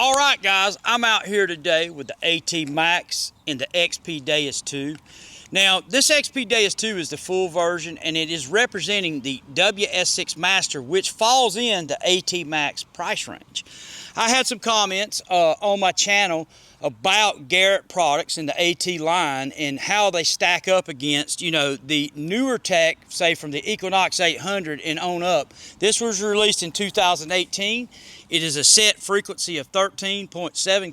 All right, guys, I'm out here today with the AT Max and the XP Deus 2. Now, this XP Deus 2 is the full version, and it is representing the WS6 Master, which falls in the AT Max price range. I had some comments on my channel about Garret products in the AT line and how they stack up against, the newer tech, say from the Equinox 800 and on up. This was released in 2018. It is a set frequency of 13.7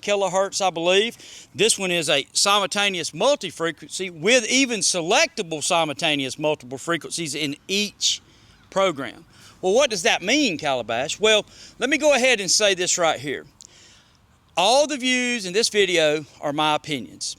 kilohertz, I believe. This one is a simultaneous multi-frequency with even selectable simultaneous multiple frequencies in each program. Well, what does that mean, Calabash? Well, let me go ahead and say this right here. All the views in this video are my opinions.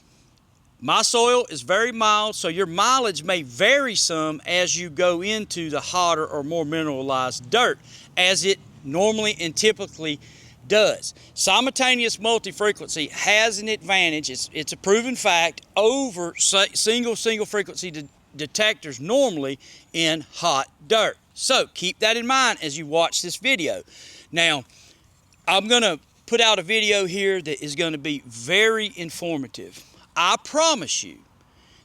My soil is very mild, so your mileage may vary some as you go into the hotter or more mineralized dirt, as it normally and typically does. Simultaneous multi-frequency has an advantage, it's a proven fact, over single frequency detectors normally in hot dirt. So keep that in mind as you watch this video. Now, I'm going to put out a video here that is going to be very informative. I promise you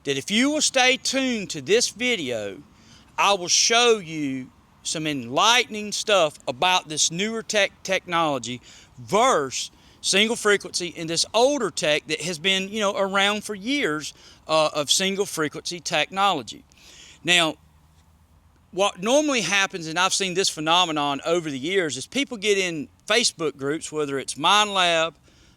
that if you will stay tuned to this video, I will show you some enlightening stuff about this newer technology versus single frequency and this older tech that has been around for years of single frequency technology. Now, what normally happens, and I've seen this phenomenon over the years, is people get in Facebook groups, whether it's MineLab,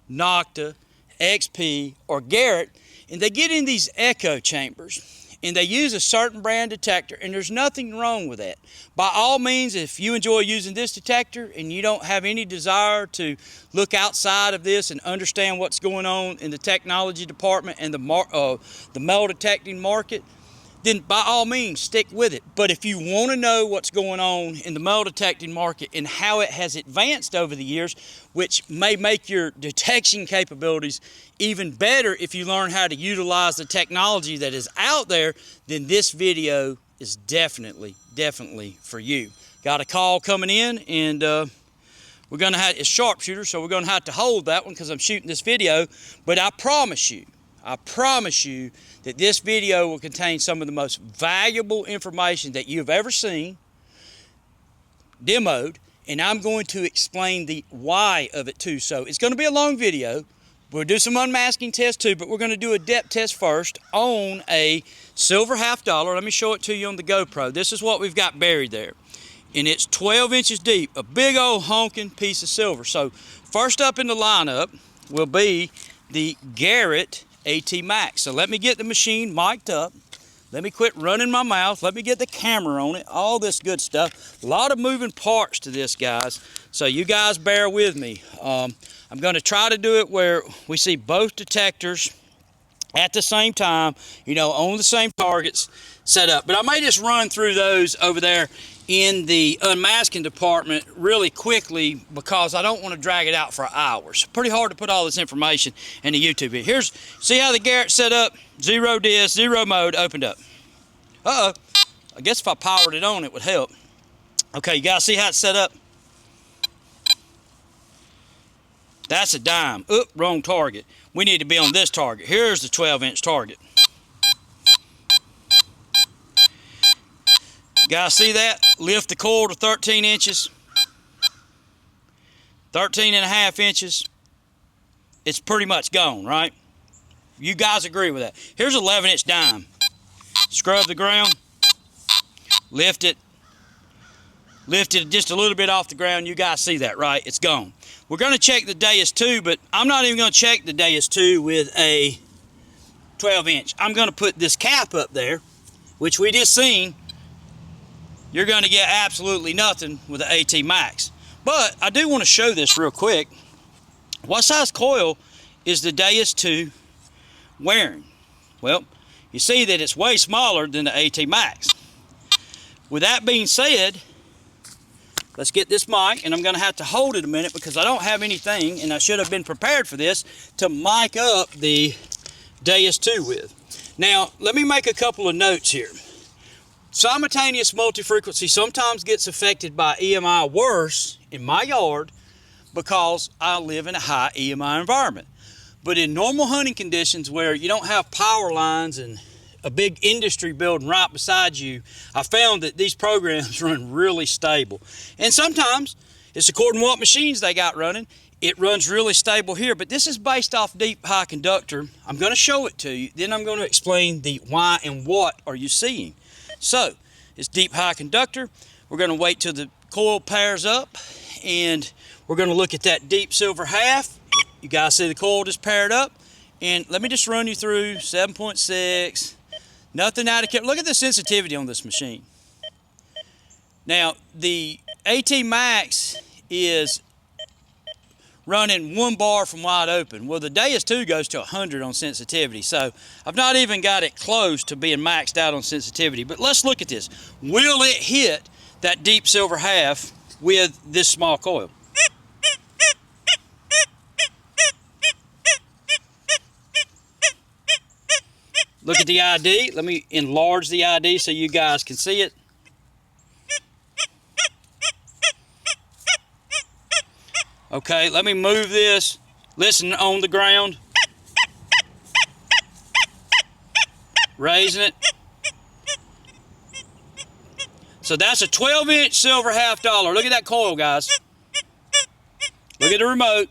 Nocta, XP, or Garret, and they get in these echo chambers, and they use a certain brand detector, and there's nothing wrong with that. By all means, if you enjoy using this detector and you don't have any desire to look outside of this and understand what's going on in the technology department and the metal detecting market, then by all means stick with it. But if you want to know what's going on in the metal detecting market and how it has advanced over the years, which may make your detection capabilities even better if you learn how to utilize the technology that is out there, then this video is definitely for you. Got a call coming in, and we're going to have, it's sharpshooter, so we're going to have to hold that one because I'm shooting this video. But I promise you that this video will contain some of the most valuable information that you've ever seen, demoed, and I'm going to explain the why of it too. So it's going to be a long video. We'll do some unmasking tests too, but we're going to do a depth test first on a silver $1/2. Let me show it to you on the GoPro. This is what we've got buried there. And it's 12 inches deep, a big old honking piece of silver. So first up in the lineup will be the Garret AT Max. So let me get the machine mic'd up. Let me quit running my mouth. Let me get the camera on it. All this good stuff. A lot of moving parts to this, guys. So you guys bear with me. I'm going to try to do it where we see both detectors at the same time, on the same targets set up. But I may just run through those over there in the unmasking department really quickly because I don't want to drag it out for hours. Pretty hard to put all this information in the YouTube video. See how the Garret set up? Zero dis, zero mode, opened up. I guess if I powered it on, it would help. Okay, you guys see how it's set up? That's a dime. Oop, wrong target. We need to be on this target. Here's the 12-inch target. Guys, see that? Lift the coil to 13 inches. 13.5 inches. It's pretty much gone, right? You guys agree with that. Here's an 11-inch dime. Scrub the ground. Lift it. Lift it just a little bit off the ground. You guys see that, right? It's gone. We're going to check the Deus 2, but I'm not even going to check the Deus 2 with a 12-inch. I'm going to put this cap up there, which we just seen. You're going to get absolutely nothing with the AT Max. But I do want to show this real quick. What size coil is the Deus 2 wearing? Well, you see that it's way smaller than the AT Max. With that being said, let's get this mic, and I'm going to have to hold it a minute because I don't have anything, and I should have been prepared for this, to mic up the Deus 2 with. Now, let me make a couple of notes here. Simultaneous multi-frequency sometimes gets affected by EMI worse in my yard because I live in a high EMI environment. But in normal hunting conditions where you don't have power lines and a big industry building right beside you, I found that these programs run really stable. And sometimes it's according to what machines they got running. It runs really stable here, but this is based off deep high conductor. I'm going to show it to you, then I'm going to explain the why and what are you seeing. So it's deep high conductor. We're going to wait till the coil pairs up, and we're going to look at that deep silver half. You guys see the coil just paired up, and let me just run you through 7.6, nothing out of character. Look at the sensitivity on this machine. Now the AT Max is running 1 bar from wide open. Well, the Deus 2 goes to 100 on sensitivity, so I've not even got it close to being maxed out on sensitivity. But let's look at this. Will it hit that deep silver half with this small coil? Look at the ID. Let me enlarge the ID so you guys can see it. Okay, let me move this. Listen on the ground. Raising it. So that's a 12-inch silver half dollar. Look at that coil, guys. Look at the remote.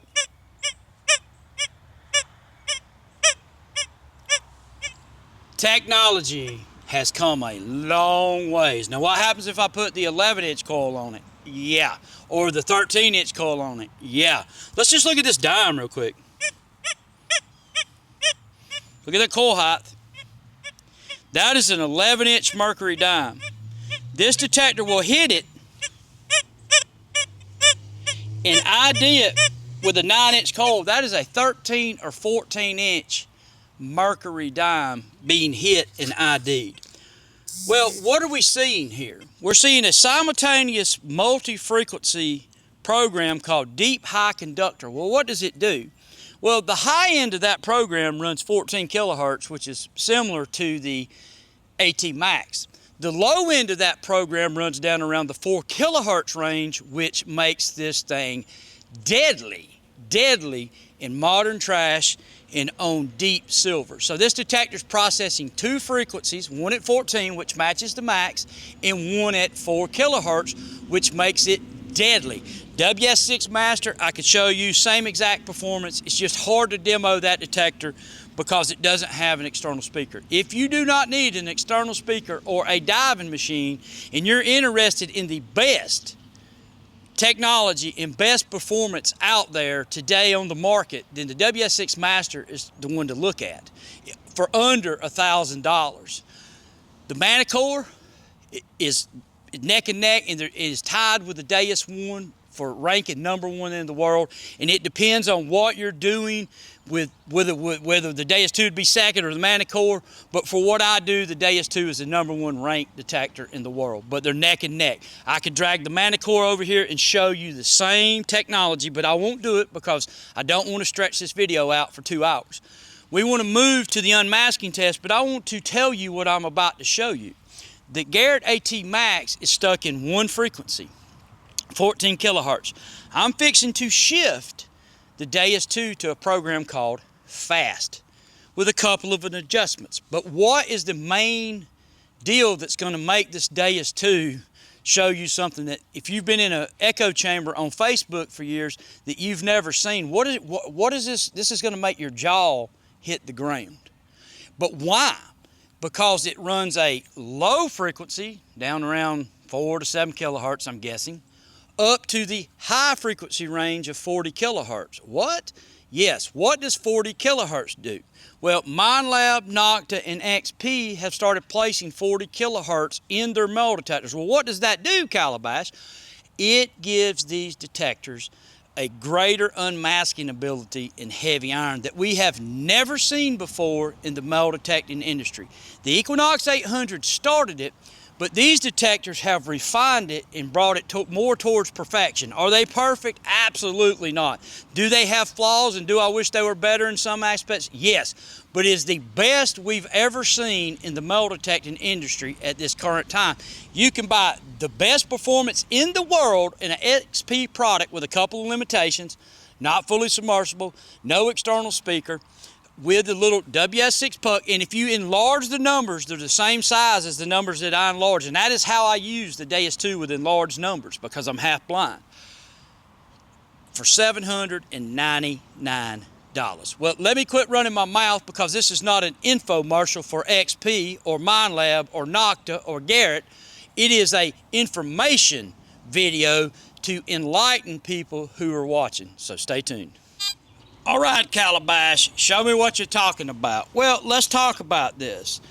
Technology has come a long ways. Now what happens if I put the 11-inch coil on it? Yeah. Or the 13-inch coil on it? Yeah. Let's just look at this dime real quick. Look at that coil height. That is an 11-inch mercury dime. This detector will hit it and ID it with a 9-inch coil. That is a 13 or 14-inch mercury dime being hit and ID'd. Well, what are we seeing here? We're seeing a simultaneous multi-frequency program called deep high conductor. Well, what does it do? Well, the high end of that program runs 14 kilohertz, which is similar to the AT Max. The low end of that program runs down around the 4 kilohertz range, which makes this thing deadly in modern trash and on deep silver. So this detector is processing 2 frequencies, one at 14, which matches the max, and one at 4 kilohertz, which makes it deadly. WS6 Master, I could show you same exact performance. It's just hard to demo that detector because it doesn't have an external speaker. If you do not need an external speaker or a diving machine, and you're interested in the best technology and best performance out there today on the market, then the WS6 Master is the one to look at for under $1,000. The Manicore is neck and neck, and it is tied with the Deus 1 for ranking #1 in the world, and it depends on what you're doing with whether the Deus 2 would be second or the Manicore. But for what I do, the Deus 2 is the #1 ranked detector in the world. But they're neck and neck. I could drag the Manicore over here and show you the same technology, but I won't do it because I don't want to stretch this video out for 2 hours. We want to move to the unmasking test, but I want to tell you what I'm about to show you. The Garret AT Max is stuck in one frequency, 14 kilohertz. I'm fixing to shift the Deus 2 to a program called Fast with a couple of adjustments. But what is the main deal that's going to make this Deus 2 show you something that if you've been in an echo chamber on Facebook for years that you've never seen? What is this? This is going to make your jaw hit the ground. But why? Because it runs a low frequency down around 4 to 7 kilohertz, I'm guessing, up to the high frequency range of 40 kilohertz. What? Yes, what does 40 kilohertz do? Well, MindLab, Nocta, and XP have started placing 40 kilohertz in their metal detectors. Well, what does that do, Calabash? It gives these detectors a greater unmasking ability in heavy iron that we have never seen before in the metal detecting industry. The Equinox 800 started it, But these detectors have refined it and brought it more towards perfection. Are they perfect? Absolutely not. Do they have flaws, and do I wish they were better in some aspects? Yes. But it is the best we've ever seen in the metal detecting industry at this current time. You can buy the best performance in the world in an XP product with a couple of limitations, not fully submersible, no external speaker, with the little WS6 puck, and if you enlarge the numbers, they're the same size as the numbers that I enlarge, and that is how I use the Deus 2 with enlarged numbers, because I'm half blind, for $799. Well, let me quit running my mouth, because this is not an infomercial for XP or Minelab or Nocta or Garret. It is a information video to enlighten people who are watching, so stay tuned. All right, Calabash, show me what you're talking about. Well, let's talk about this.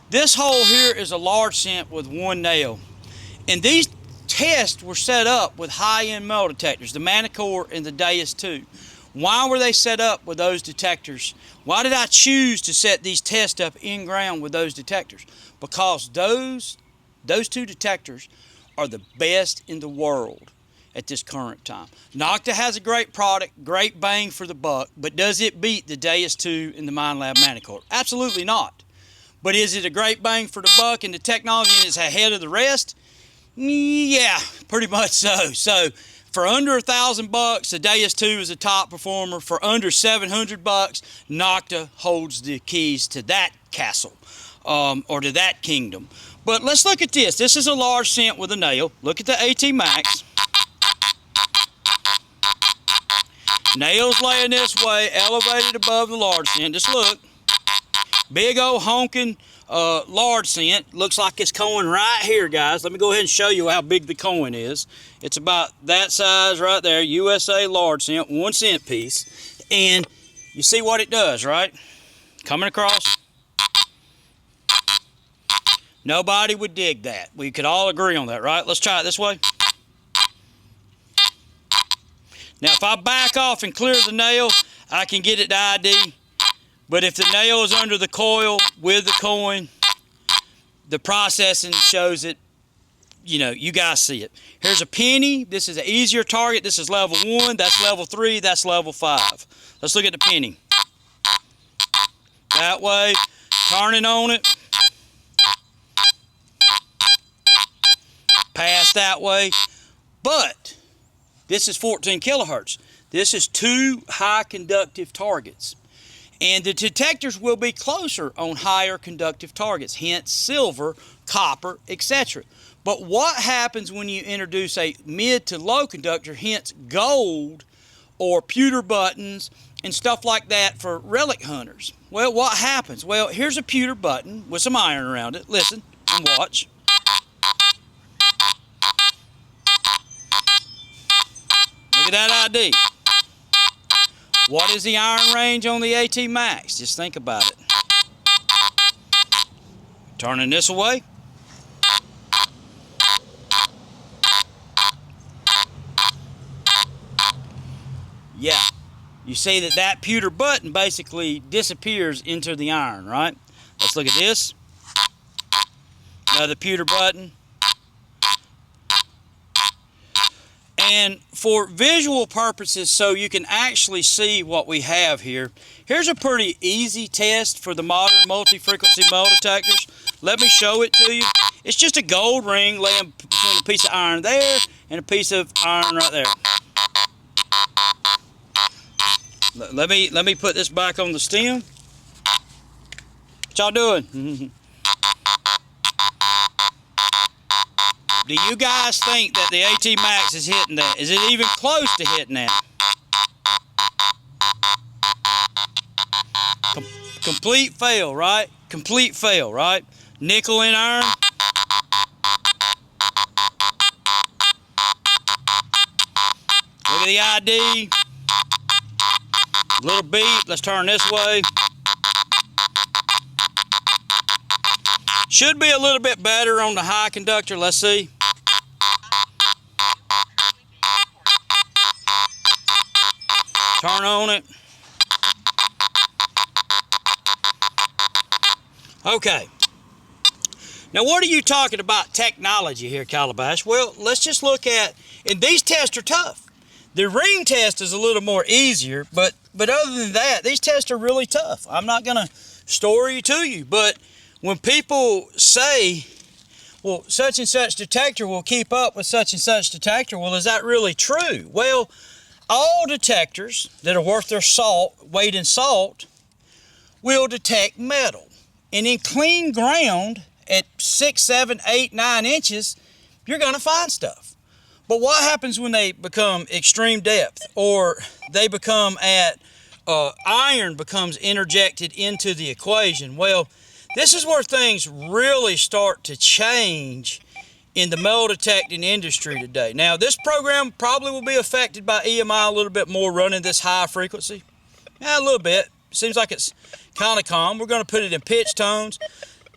This hole here is a large cent with one nail. And these tests were set up with high-end metal detectors, the Manicore and the Deus 2. Why were they set up with those detectors? Why did I choose to set these tests up in ground with those detectors? Because those two detectors are the best in the world at this current time. Nocta has a great product, great bang for the buck, but does it beat the Deus 2 and the Minelab Manicore? Absolutely not. But is it a great bang for the buck and the technology is ahead of the rest? Yeah, pretty much so. So for under $1,000, the Deus 2 is a top performer. For under $700, Nocta holds the keys to that castle, or to that kingdom. But let's look at this. This is a large cent with a nail. Look at the AT Max. Nails laying this way, elevated above the large cent. Just look. Big old honking large cent. Looks like it's coin right here, guys. Let me go ahead and show you how big the coin is. It's about that size right there. USA large cent, 1 cent piece. And you see what it does, right? Coming across. Nobody would dig that. We could all agree on that, right? Let's try it this way. Now, if I back off and clear the nail, I can get it to ID. But if the nail is under the coil with the coin, the processing shows it. You know, you guys see it. Here's a penny. This is an easier target. This is level 1. That's level 3. That's level 5. Let's look at the penny. That way, turning on it. Pass that way. But this is 14 kilohertz. This is 2 high conductive targets. And the detectors will be closer on higher conductive targets, hence silver, copper, etc. But what happens when you introduce a mid to low conductor, hence gold or pewter buttons and stuff like that for relic hunters? Well, what happens? Well, here's a pewter button with some iron around it. Listen and watch. Look at that ID. What is the iron range on the AT Max? Just think about it. Turning this away. Yeah. You see that pewter button basically disappears into the iron, right? Let's look at this. Another pewter button. And for visual purposes, so you can actually see what we have here, here's a pretty easy test for the modern multi-frequency metal detectors. Let me show it to you. It's just a gold ring laying between a piece of iron there and a piece of iron right there. Let me put this back on the stem. What y'all doing? Do you guys think that the AT Max is hitting that? Is it even close to hitting that? Complete fail, right? Complete fail, right? Nickel and iron. Look at the ID. Little beep. Let's turn this way. Should be a little bit better on the high conductor. Let's see. Turn on it. Okay. Now, what are you talking about technology here, Calabash? Well, let's just look at, and these tests are tough. The ring test is a little more easier, but other than that, these tests are really tough. I'm not going to story to you, but when people say, well, such and such detector will keep up with such and such detector, well, is that really true? Well, all detectors that are worth their weight in salt will detect metal. And in clean ground at 6, 7, 8, 9 inches, you're going to find stuff. But what happens when they become extreme depth, or they become at iron becomes interjected into the equation? Well, this is where things really start to change in the metal detecting industry today. Now, this program probably will be affected by EMI a little bit more, running this high frequency. Yeah, a little bit. Seems like it's kind of calm. We're going to put it in pitch tones.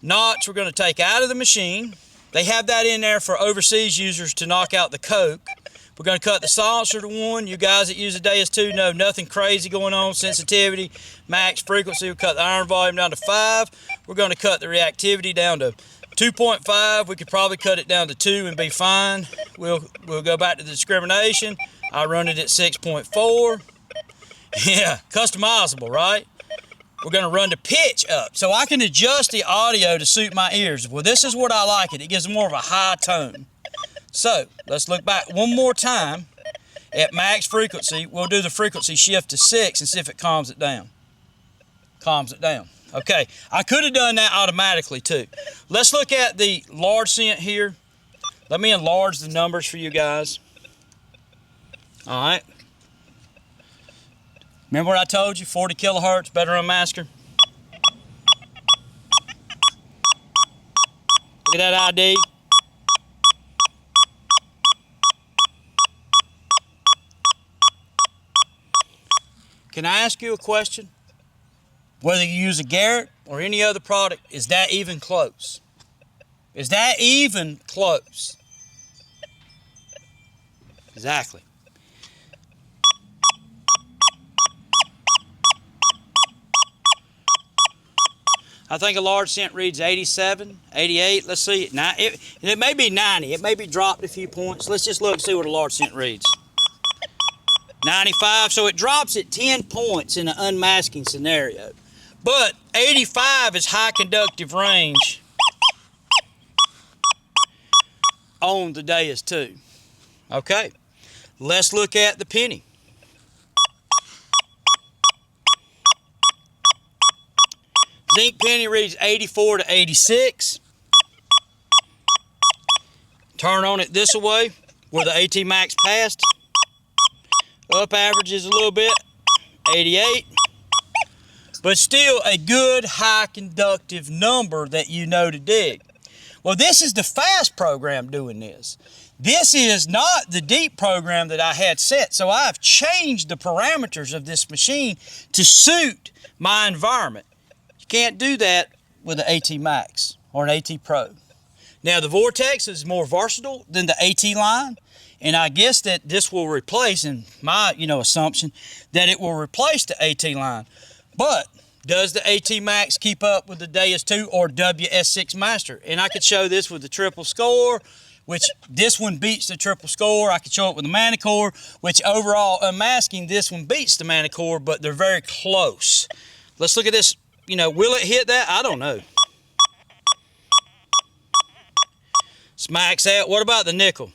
Notch we're going to take out of the machine. They have that in there for overseas users to knock out the coke. We're going to cut the silencer to 1. You guys that use the Deus 2 know nothing crazy going on. Sensitivity, max frequency. We'll cut the iron volume down to 5. We're going to cut the reactivity down to 2.5. We could probably cut it down to 2 and be fine. We'll go back to the discrimination. I run it at 6.4. Yeah, customizable, right? We're going to run the pitch up, so I can adjust the audio to suit my ears. Well, this is what I like it. It gives more of a high tone. So, let's look back one more time at max frequency. We'll do the frequency shift to 6 and see if it calms it down. Calms it down. Okay, I could have done that automatically too. Let's look at the large cent here. Let me enlarge the numbers for you guys. All right. Remember what I told you? 40 kilohertz, better unmasker. Look at that ID. Can I ask you a question? Whether you use a Garret or any other product, is that even close? Is that even close? Exactly. I think a large cent reads 87, 88. Let's see. It may be 90. It may be dropped a few points. Let's just look and see what a large cent reads. 95. So it drops at 10 points in an unmasking scenario. But 85 is high conductive range on the Deus 2. Okay. Let's look at the penny. Zinc penny reads 84 to 86. Turn on it this way where the AT max passed. Up averages a little bit, 88. But still a good high conductive number that you know to dig. Well, this is the fast program doing this. This is not the deep program that I had set. So I've changed the parameters of this machine to suit my environment. You can't do that with an AT Max or an AT Pro. Now the Vortex is more versatile than the AT line. And I guess that this will replace, in my assumption, that it will replace the AT line. But does the AT Max keep up with the Deus 2 or WS6 Master? And I could show this with the triple score, which this one beats the triple score. I could show it with the Manicore, which overall unmasking, this one beats the Manicore, but they're very close. Let's look at this. Will it hit that? I don't know. Let's max out. What about the nickel?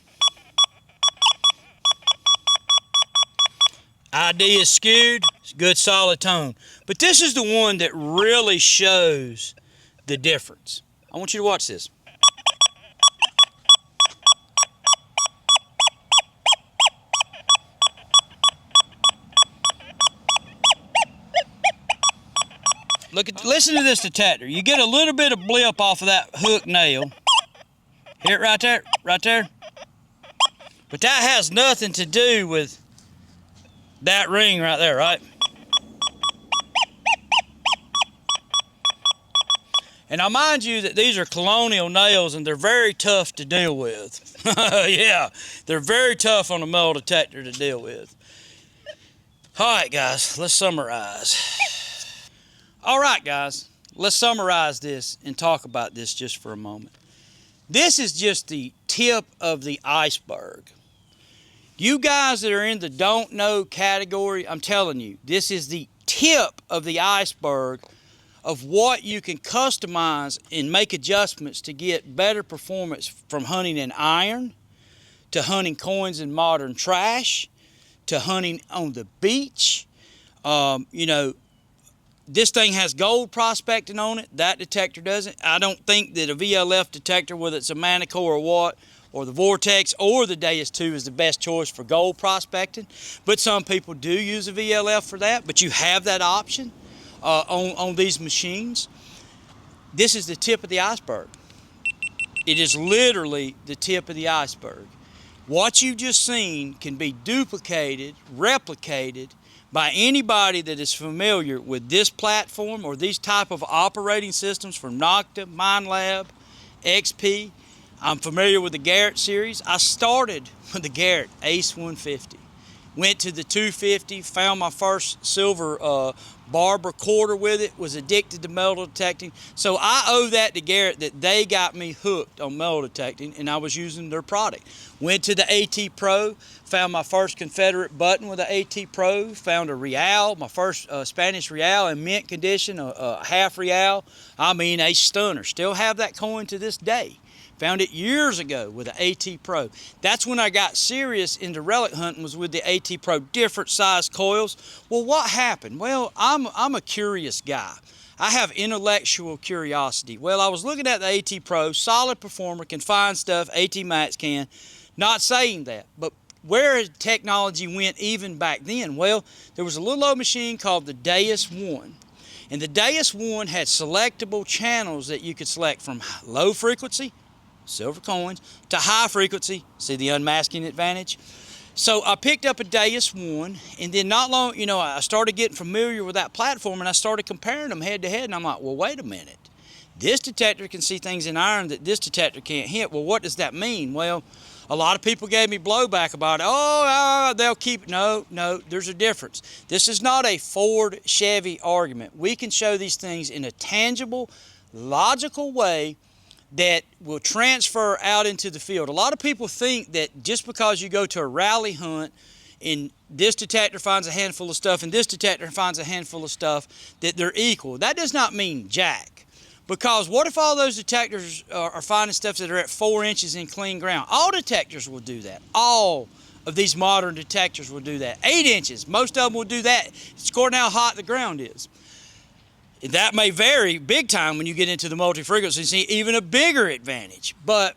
ID is skewed, it's good solid tone. But this is the one that really shows the difference. I want you to watch this. Listen to this detector. You get a little bit of blip off of that hook nail. Hear it right there, right there. But that has nothing to do with that ring right there, right? And I mind you that these are colonial nails and they're very tough to deal with. Yeah, they're very tough on a metal detector to deal with. All right, guys, let's summarize. All right, guys, let's summarize this and talk about this just for a moment. This is just the tip of the iceberg. You guys that are in the don't know category, I'm telling you, this is the tip of the iceberg of what you can customize and make adjustments to get better performance from hunting in iron, to hunting coins in modern trash, to hunting on the beach. You know, this thing has gold prospecting on it. That detector doesn't. I don't think that a VLF detector, whether it's a Manico or what, or the Vortex or the Deus 2 is the best choice for gold prospecting. But some people do use a VLF for that, but you have that option on these machines. This is the tip of the iceberg. It is literally the tip of the iceberg. What you've just seen can be duplicated, replicated by anybody that is familiar with this platform or these type of operating systems from Nocta, MindLab, XP. I'm familiar with the Garret series. I started with the Garret Ace 150. Went to the 250, found my first silver barb recorder with it, was addicted to metal detecting. So I owe that to Garret that they got me hooked on metal detecting, and I was using their product. Went to the AT Pro, found my first Confederate button with the AT Pro, found a Real, my first Spanish Real in mint condition, a half Real. I mean, a stunner. Still have that coin to this day. Found it years ago with the AT Pro. That's when I got serious into relic hunting, was with the AT Pro, different size coils. Well, what happened? Well, I'm a curious guy. I have intellectual curiosity. Well, I was looking at the AT Pro, solid performer, can find stuff, AT Max can. Not saying that, but where technology went even back then? Well, there was a little old machine called the Deus 1. And the Deus 1 had selectable channels that you could select from low frequency, silver coins, to high frequency. See the unmasking advantage? So I picked up a Deus 1, and then not long, you know, I started getting familiar with that platform, and I started comparing them head to head, and I'm like, well, wait a minute. This detector can see things in iron that this detector can't hit. Well, what does that mean? Well, a lot of people gave me blowback about it. Oh, they'll keep... No, there's a difference. This is not a Ford-Chevy argument. We can show these things in a tangible, logical way that will transfer out into the field. A lot of people think that just because you go to a rally hunt and this detector finds a handful of stuff and this detector finds a handful of stuff, that they're equal. That does not mean jack. Because what if all those detectors are finding stuff that are at 4 inches in clean ground? All detectors will do that. All of these modern detectors will do that. 8 inches, most of them will do that. It's according to how hot the ground is. That may vary big time when you get into the multi-frequency, see even a bigger advantage. But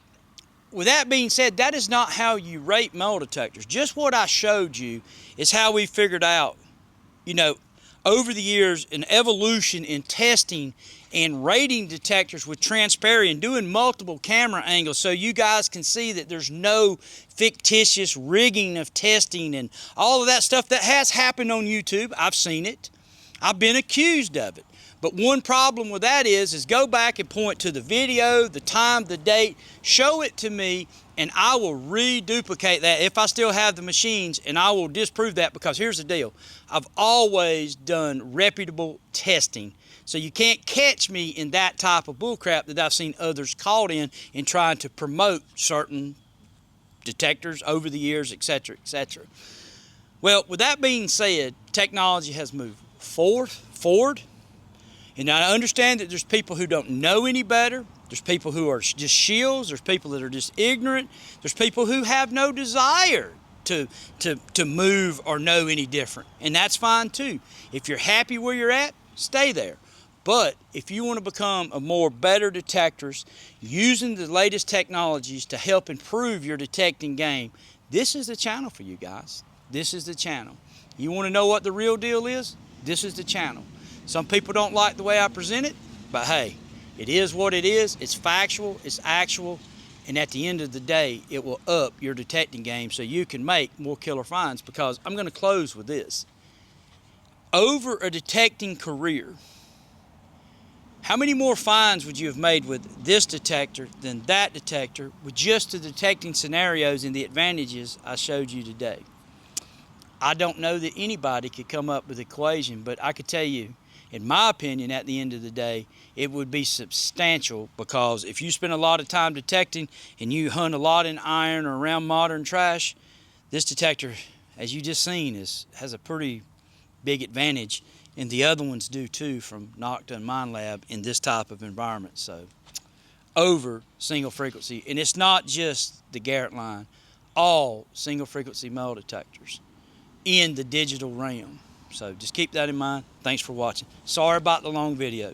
with that being said, that is not how you rate metal detectors. Just what I showed you is how we figured out, you know, over the years, an evolution in testing and rating detectors with transparency and doing multiple camera angles so you guys can see that there's no fictitious rigging of testing and all of that stuff that has happened on YouTube. I've seen it. I've been accused of it. But one problem with that is go back and point to the video, the time, the date, show it to me, and I will reduplicate that if I still have the machines, and I will disprove that, because here's the deal. I've always done reputable testing. So you can't catch me in that type of bullcrap that I've seen others caught in trying to promote certain detectors over the years, etc., etc. Well, with that being said, technology has moved forward. And I understand that there's people who don't know any better. There's people who are just shills. There's people that are just ignorant. There's people who have no desire to move or know any different. And that's fine too. If you're happy where you're at, stay there. But if you want to become a more better detectorist, using the latest technologies to help improve your detecting game, this is the channel for you guys. This is the channel. You want to know what the real deal is? This is the channel. Some people don't like the way I present it, but hey, it is what it is. It's factual, it's actual, and at the end of the day, it will up your detecting game so you can make more killer finds. Because I'm going to close with this. Over a detecting career, how many more finds would you have made with this detector than that detector with just the detecting scenarios and the advantages I showed you today? I don't know that anybody could come up with an equation, but I could tell you, in my opinion, at the end of the day, it would be substantial, because if you spend a lot of time detecting and you hunt a lot in iron or around modern trash, this detector, as you just seen, has a pretty big advantage, and the other ones do too from Nocta and Mine Lab in this type of environment. So over single frequency, and it's not just the Garret line, all single frequency metal detectors in the digital realm. So just keep that in mind. Thanks for watching. Sorry about the long video.